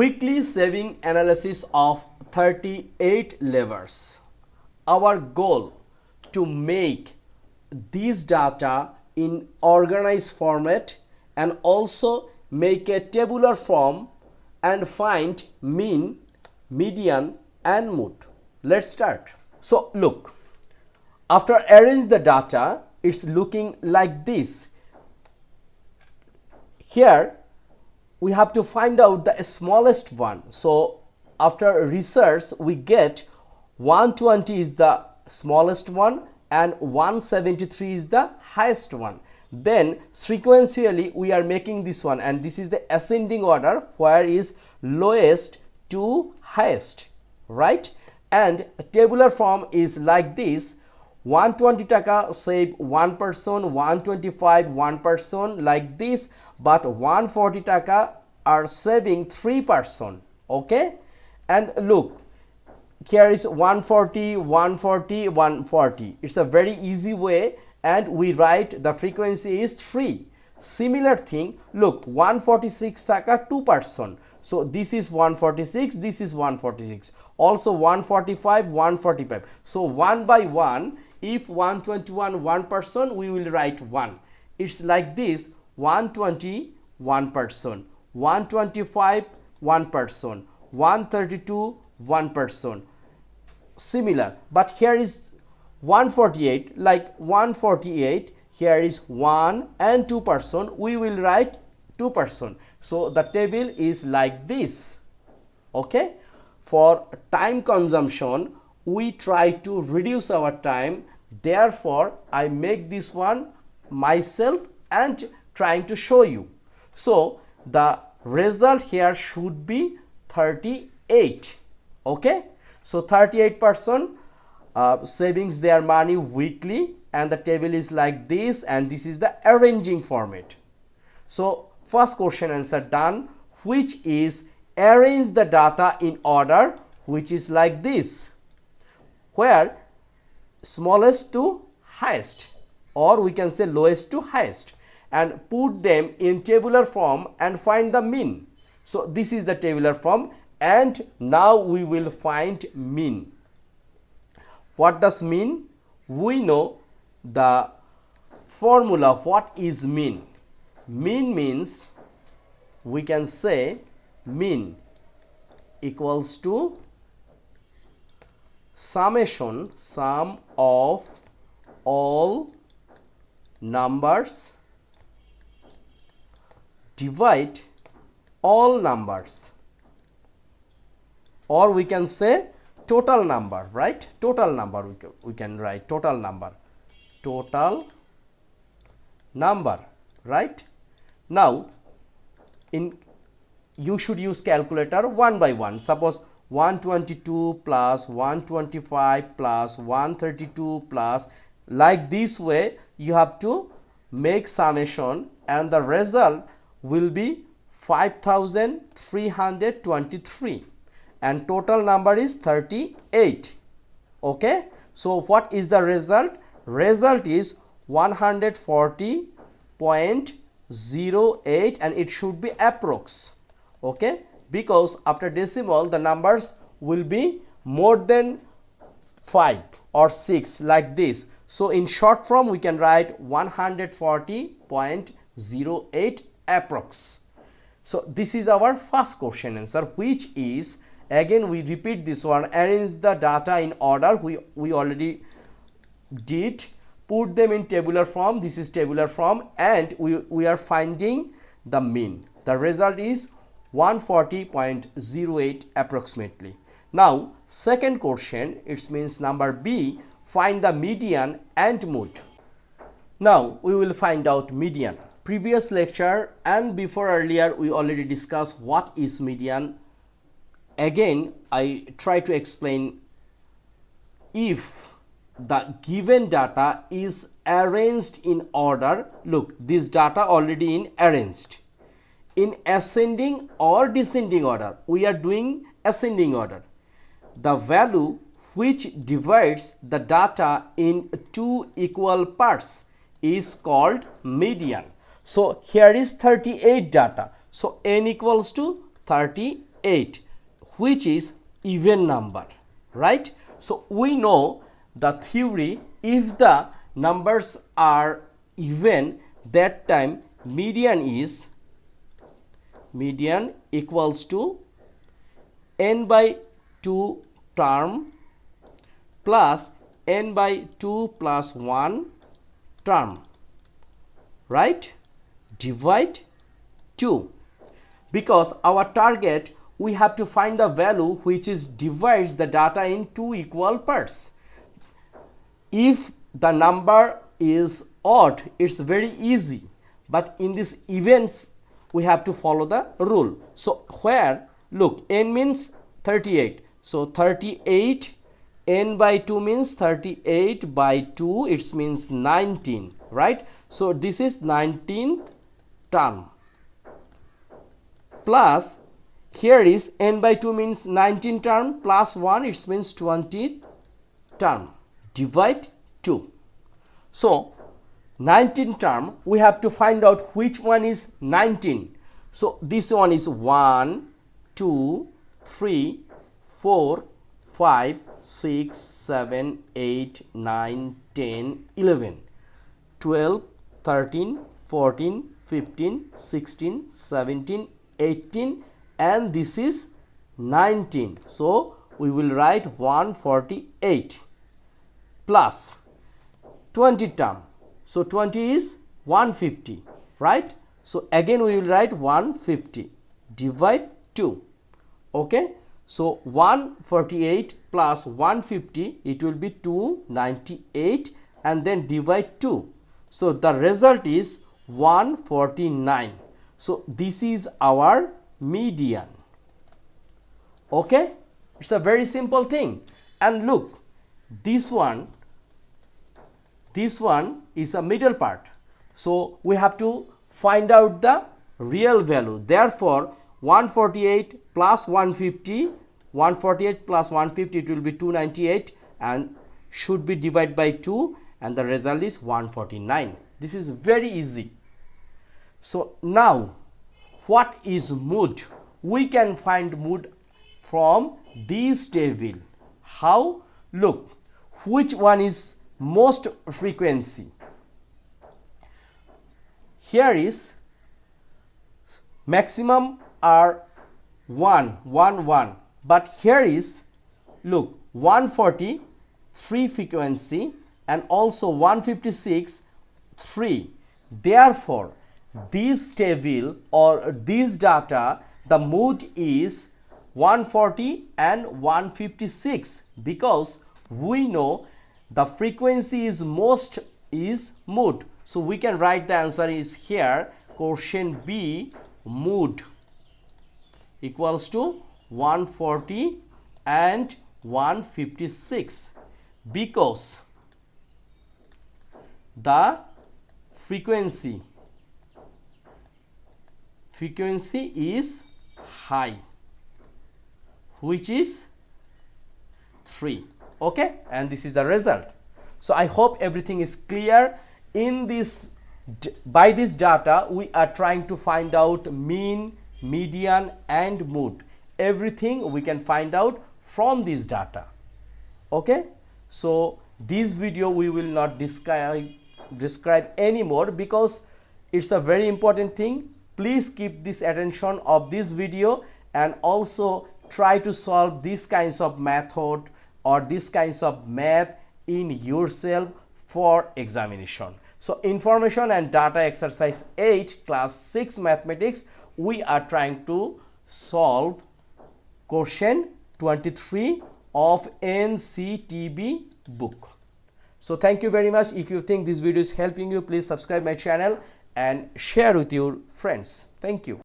Weekly saving analysis of 38 levers. Our goal to make these data in organized format and also make a tabular form and find mean, median and mode. Let's start. So look, after arrange the data, it's looking like this. Here we have to find out the smallest one. So after research we get 120 is the smallest one and 173 is the highest one. Then sequentially we are making this one, and this is the ascending order where is lowest to highest, right? And tabular form is like this: 120 taka save one person, 125 one person, like this, but 140 taka are saving 3 person. Okay, and look, here is 140, 140, 140. It's a very easy way, and we write the frequency is 3. Similar thing, look, 146 taka 2 person. So this is 146, this is 146. Also 145, 145. So one by one, if 121 one person, we will write 1. It's like this: 120 1 person, 125 1 person, 132 1 person. Similar, but here is 148, like 148, here is 1 and 2 person, we will write 2 person. So the table is like this. Okay, for time consumption we try to reduce our time, therefore I make this one myself and trying to show you. So the result here should be 38. Okay, so 38 person savings their money weekly, and the table is like this, and this is the arranging format. So first question answer done, which is arrange the data in order, which is like this, where smallest to highest, or we can say lowest to highest, and put them in tabular form and find the mean. So this is the tabular form, and now we will find mean. What does mean? We know the formula. What is mean? Mean means, we can say mean equals to summation, sum of all numbers divide all numbers, or we can say total number, right? Total number, we can write total number, right? Now you should use calculator one by one. Suppose 122 plus 125 plus 132 plus, like this way you have to make summation, and the result will be 5323, and total number is 38. Okay, so what is the result? Result is 140.08, and it should be approx. Okay, because after decimal the numbers will be more than 5 or 6, like this. So in short form we can write 140.08 approx. So this is our first question answer, which is, again we repeat this one, arrange the data in order. We already did, put them in tabular form. This is tabular form, and we are finding the mean. The result is 140.08 approximately. Now second question, it means number B, find the median and mode. Now we will find out median. Previous lecture and before earlier we already discussed what is median. Again I try to explain. If the given data is arranged in order, look, this data already in arranged in ascending or descending order, we are doing ascending order. The value which divides the data in 2 equal parts is called median. So here is 38 data, so n equals to 38. 8, which is even number, right? So we know the theory, if the numbers are even, that time median equals to n by 2 term plus n by 2 plus 1 term, right? Divide 2, because our target, we have to find the value which is divides the data in two equal parts. If the number is odd, it's very easy, but in these events we have to follow the rule. So where, look, n means 38, so 38, n by 2 means 38 by 2, it means 19, right? So this is 19th term, plus here is n by 2 means 19 term plus 1, it means 20 term, divide 2. So 19 term, we have to find out which one is 19. So this one is 1, 2, 3, 4, 5, 6, 7, 8, 9, 10, 11, 12, 13, 14, 15, 16, 17, 18, and this is 19. So we will write 148 plus 20 term. So 20 is 150, right? So again we will write 150, divide 2. Okay, so 148 plus 150, it will be 298, and then divide 2. So the result is 149. So this is our median. Okay, it's a very simple thing. And look, this one is a middle part, so we have to find out the real value. Therefore 148 plus 150, 148 plus 150, it will be 298, and should be divided by 2, and the result is 149. This is very easy. So now, what is mood? We can find mood from this table. How? Look, which one is most frequency? Here is maximum are 1, 1, 1, but here is, look, 140 3 frequency, and also 156 3. Therefore this table or this data, the mood is 140 and 156, because we know the frequency is most is mood. So we can write the answer is here, question B, mood equals to 140 and 156, because the frequency is high, which is 3. Okay, and this is the result. So I hope everything is clear. In this, by this data, we are trying to find out mean, median, and mood. Everything we can find out from this data. Okay, so this video we will not describe anymore, because it's a very important thing. Please keep this attention of this video, and also try to solve these kinds of method or these kinds of math in yourself for examination. So information and data exercise 8, class 6 mathematics, we are trying to solve question 23 of NCTB book. So thank you very much. If you think this video is helping you, please subscribe my channel and share with your friends. Thank you.